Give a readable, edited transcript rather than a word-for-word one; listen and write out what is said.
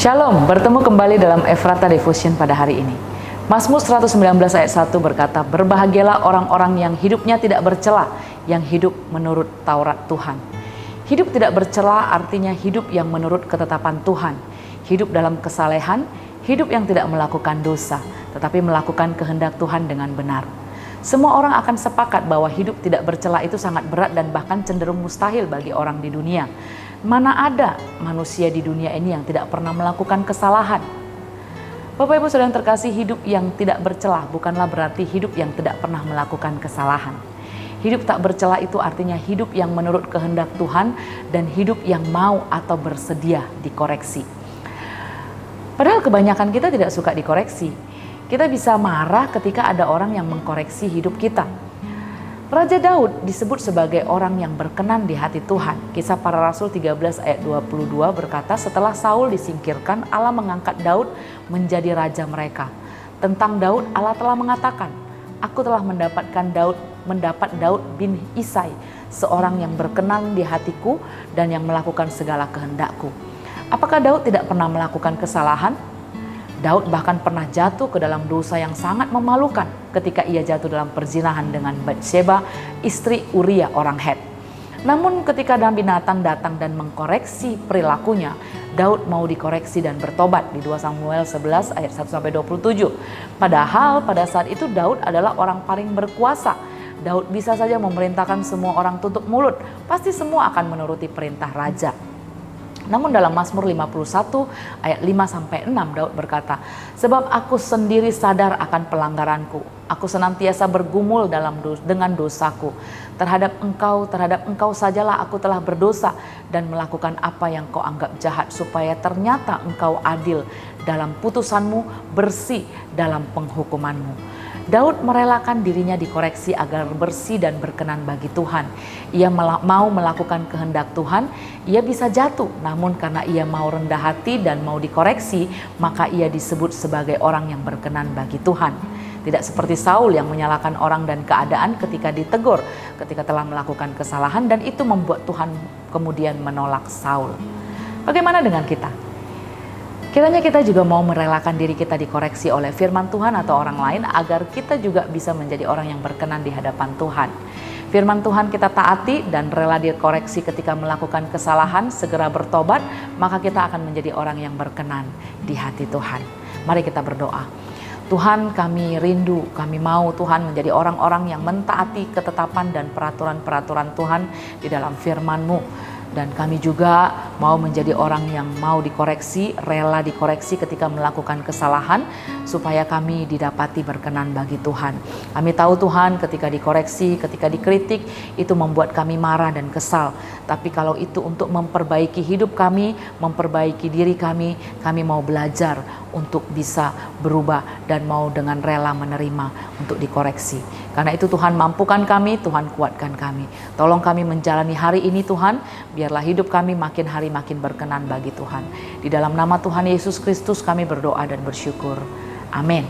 Shalom, bertemu kembali dalam Efrata Devotion pada hari ini. Mazmur 119 ayat 1 berkata, "Berbahagialah orang-orang yang hidupnya tidak bercela, yang hidup menurut Taurat Tuhan." Hidup tidak bercela artinya hidup yang menurut ketetapan Tuhan. Hidup dalam kesalehan, hidup yang tidak melakukan dosa, tetapi melakukan kehendak Tuhan dengan benar. Semua orang akan sepakat bahwa hidup tidak bercela itu sangat berat dan bahkan cenderung mustahil bagi orang di dunia. Mana ada manusia di dunia ini yang tidak pernah melakukan kesalahan? Bapak Ibu Saudara yang terkasih, hidup yang tidak bercela bukanlah berarti hidup yang tidak pernah melakukan kesalahan. Hidup tak bercela itu artinya hidup yang menurut kehendak Tuhan dan hidup yang mau atau bersedia dikoreksi. Padahal kebanyakan kita tidak suka dikoreksi. Kita bisa marah ketika ada orang yang mengkoreksi hidup kita. Raja Daud disebut sebagai orang yang berkenan di hati Tuhan. Kisah Para Rasul 13 ayat 22 berkata, setelah Saul disingkirkan, Allah mengangkat Daud menjadi raja mereka. Tentang Daud, Allah telah mengatakan, "Aku telah mendapat Daud bin Isai, seorang yang berkenan di hatiku dan yang melakukan segala kehendakku." Apakah Daud tidak pernah melakukan kesalahan? Daud bahkan pernah jatuh ke dalam dosa yang sangat memalukan ketika ia jatuh dalam perzinahan dengan Batsheba, istri Uria orang Het. Namun ketika Nabi Nathan datang dan mengkoreksi perilakunya, Daud mau dikoreksi dan bertobat di 2 Samuel 11 ayat 1-27. Padahal pada saat itu Daud adalah orang paling berkuasa. Daud bisa saja memerintahkan semua orang tutup mulut, pasti semua akan menuruti perintah raja. Namun dalam Mazmur 51 ayat 5-6 Daud berkata, "Sebab aku sendiri sadar akan pelanggaranku. Aku senantiasa bergumul dengan dosaku. Terhadap engkau sajalah aku telah berdosa dan melakukan apa yang kau anggap jahat, supaya ternyata engkau adil dalam putusanmu, bersih dalam penghukumanmu." Daud merelakan dirinya dikoreksi agar bersih dan berkenan bagi Tuhan. Ia mau melakukan kehendak Tuhan, ia bisa jatuh, namun karena ia mau rendah hati dan mau dikoreksi, maka ia disebut sebagai orang yang berkenan bagi Tuhan. Tidak seperti Saul yang menyalahkan orang dan keadaan ketika ditegur, ketika telah melakukan kesalahan, dan itu membuat Tuhan kemudian menolak Saul. Bagaimana dengan kita? Kiranya kita juga mau merelakan diri kita dikoreksi oleh firman Tuhan atau orang lain agar kita juga bisa menjadi orang yang berkenan di hadapan Tuhan. Firman Tuhan kita taati dan rela dikoreksi ketika melakukan kesalahan, segera bertobat, maka kita akan menjadi orang yang berkenan di hati Tuhan. Mari kita berdoa. Tuhan, kami rindu, kami mau Tuhan menjadi orang-orang yang mentaati ketetapan dan peraturan-peraturan Tuhan di dalam firman-Mu. Dan kami juga mau menjadi orang yang mau dikoreksi, rela dikoreksi ketika melakukan kesalahan, supaya kami didapati berkenan bagi Tuhan. Kami tahu Tuhan, ketika dikoreksi, ketika dikritik, itu membuat kami marah dan kesal. Tapi kalau itu untuk memperbaiki hidup kami, memperbaiki diri kami mau belajar untuk bisa berubah dan mau dengan rela menerima untuk dikoreksi. Karena itu Tuhan mampukan kami, Tuhan kuatkan kami. Tolong kami menjalani hari ini Tuhan, biarlah hidup kami makin hari makin berkenan bagi Tuhan. Di dalam nama Tuhan Yesus Kristus kami berdoa dan bersyukur. Amin.